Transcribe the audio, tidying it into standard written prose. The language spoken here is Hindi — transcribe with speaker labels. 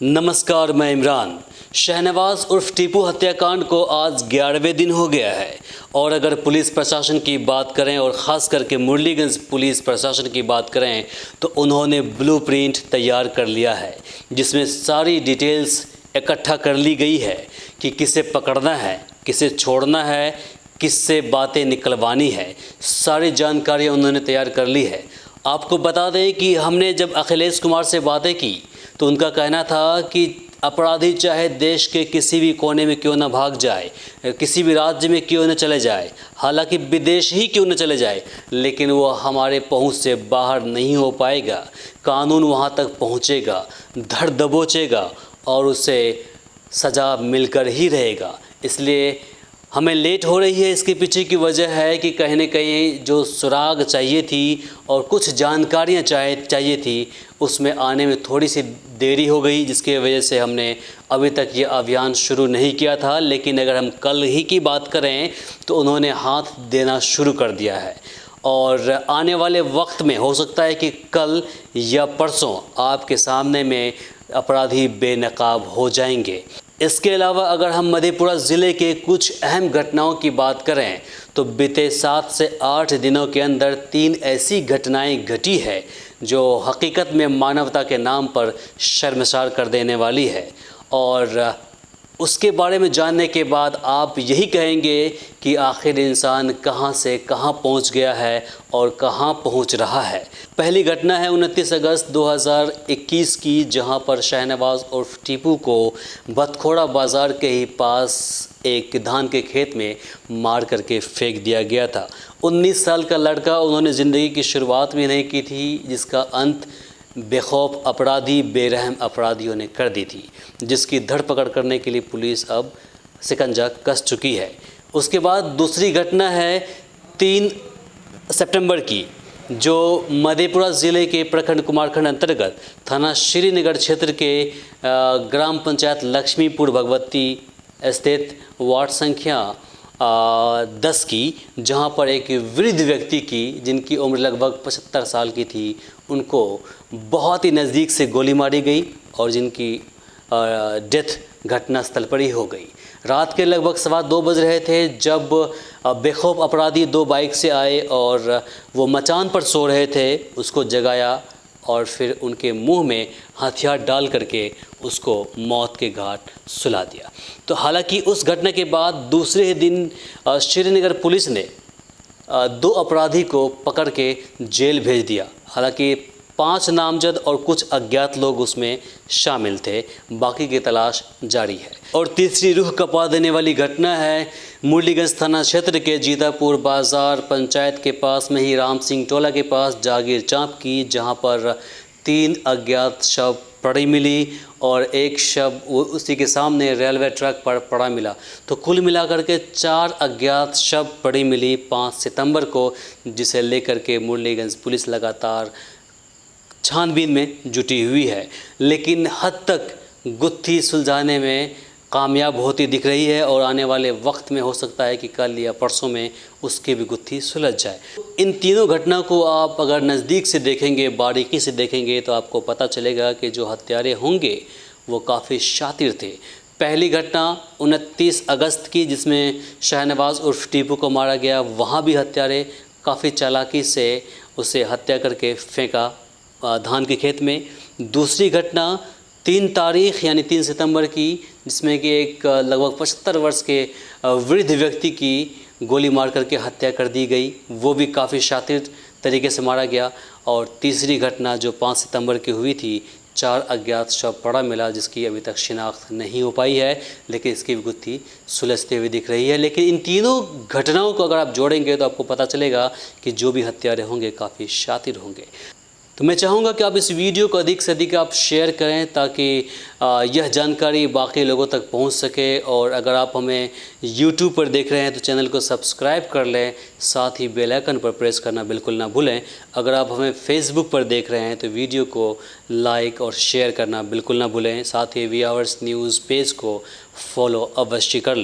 Speaker 1: नमस्कार, मैं इमरान। शहनवाज उर्फ टीपू हत्याकांड को आज 11वें दिन हो गया है और अगर पुलिस प्रशासन की बात करें और ख़ास करके मुरलीगंज पुलिस प्रशासन की बात करें तो उन्होंने ब्लूप्रिंट तैयार कर लिया है जिसमें सारी डिटेल्स इकट्ठा कर ली गई है कि किसे पकड़ना है, किसे छोड़ना है, किससे बातें निकलवानी है। सारी जानकारी उन्होंने तैयार कर ली है। आपको बता दें कि हमने जब अखिलेश कुमार से बातें की तो उनका कहना था कि अपराधी चाहे देश के किसी भी कोने में क्यों न भाग जाए, किसी भी राज्य में क्यों न चले जाए, हालांकि विदेश ही क्यों न चले जाए, लेकिन वो हमारे पहुंच से बाहर नहीं हो पाएगा। कानून वहां तक पहुंचेगा, धर दबोचेगा और उसे सज़ा मिलकर ही रहेगा। इसलिए हमें लेट हो रही है। इसके पीछे की वजह है कि कहीं न कहीं जो सुराग चाहिए थी और कुछ जानकारियाँ चाहिए थी उसमें आने में थोड़ी सी देरी हो गई, जिसकी वजह से हमने अभी तक ये अभियान शुरू नहीं किया था। लेकिन अगर हम कल ही की बात करें तो उन्होंने हाथ देना शुरू कर दिया है और आने वाले वक्त में हो सकता है कि कल या परसों आपके सामने में अपराधी बेनकाब हो जाएंगे। इसके अलावा अगर हम मधेपुरा ज़िले के कुछ अहम घटनाओं की बात करें तो बीते 7 से 8 दिनों के अंदर 3 ऐसी घटनाएं घटी है जो हकीकत में मानवता के नाम पर शर्मसार कर देने वाली है और उसके बारे में जानने के बाद आप यही कहेंगे कि आखिर इंसान कहां से कहां पहुंच गया है और कहां पहुंच रहा है। पहली घटना है 29 अगस्त 2021 की, जहां पर शहनवाज उर्फ टीपू को बतखोड़ा बाज़ार के ही पास एक धान के खेत में मार करके फेंक दिया गया था। 19 साल का लड़का, उन्होंने ज़िंदगी की शुरुआत भी नहीं की थी जिसका अंत बेखौफ अपराधी, बेरहम अपराधियों ने कर दी थी, जिसकी धरपकड़ करने के लिए पुलिस अब शिकंजा कस चुकी है। उसके बाद दूसरी घटना है 3 सितंबर की, जो मधेपुरा ज़िले के प्रखंड कुमारखंड अंतर्गत थाना श्रीनगर क्षेत्र के ग्राम पंचायत लक्ष्मीपुर भगवती स्थित वार्ड संख्या 10 की, जहां पर एक वृद्ध व्यक्ति की, जिनकी उम्र लगभग 75 साल की थी, उनको बहुत ही नज़दीक से गोली मारी गई और जिनकी डेथ घटनास्थल पर ही हो गई। रात के लगभग 2:15 बज रहे थे जब बेखौफ अपराधी 2 बाइक से आए और वो मचान पर सो रहे थे, उसको जगाया और फिर उनके मुंह में हथियार डाल करके उसको मौत के घाट सुला दिया। तो हालांकि उस घटना के बाद दूसरे ही दिन श्रीनगर पुलिस ने 2 अपराधी को पकड़ के जेल भेज दिया। हालांकि 5 नामजद और कुछ अज्ञात लोग उसमें शामिल थे, बाकी की तलाश जारी है। और तीसरी रूह कपा देने वाली घटना है मुरलीगंज थाना क्षेत्र के जीतापुर बाज़ार पंचायत के पास में ही राम सिंह टोला के पास जागीर चाँप की, जहां पर 3 अज्ञात शव पड़ी मिली और एक शव उसी के सामने रेलवे ट्रैक पर पड़ा मिला। तो कुल मिलाकर के 4 अज्ञात शव पड़ी मिली 5 सितंबर को, जिसे लेकर के मुरलीगंज पुलिस लगातार छानबीन में जुटी हुई है, लेकिन हद तक गुत्थी सुलझाने में कामयाब होती दिख रही है और आने वाले वक्त में हो सकता है कि कल या परसों में उसकी भी गुत्थी सुलझ जाए। इन तीनों घटना को आप अगर नज़दीक से देखेंगे, बारीकी से देखेंगे, तो आपको पता चलेगा कि जो हत्यारे होंगे वो काफ़ी शातिर थे। पहली घटना 29 अगस्त की, जिसमें शहनवाज उर्फ टीपू को मारा गया, वहाँ भी हत्यारे काफ़ी चालाकी से उसे हत्या करके फेंका धान के खेत में। दूसरी घटना 3 तारीख यानी 3 सितंबर की, जिसमें कि एक लगभग 75 वर्ष के वृद्ध व्यक्ति की गोली मार करके हत्या कर दी गई, वो भी काफ़ी शातिर तरीके से मारा गया। और तीसरी घटना जो 5 सितंबर की हुई थी, 4 अज्ञात शव पड़ा मिला, जिसकी अभी तक शिनाख्त नहीं हो पाई है, लेकिन इसकी भी गुत्थी सुलझते हुए दिख रही है। लेकिन इन तीनों घटनाओं को अगर आप जोड़ेंगे तो आपको पता चलेगा कि जो भी हत्यारे होंगे काफ़ी शातिर होंगे। तो मैं चाहूँगा कि आप इस वीडियो को अधिक से अधिक आप शेयर करें ताकि यह जानकारी बाकी लोगों तक पहुँच सके। और अगर आप हमें YouTube पर देख रहे हैं तो चैनल को सब्सक्राइब कर लें, साथ ही बेल आइकन पर प्रेस करना बिल्कुल ना भूलें। अगर आप हमें Facebook पर देख रहे हैं तो वीडियो को लाइक और शेयर करना बिल्कुल ना भूलें, साथ ही वी आवर्स न्यूज़ पेज को फॉलो अवश्य कर लें।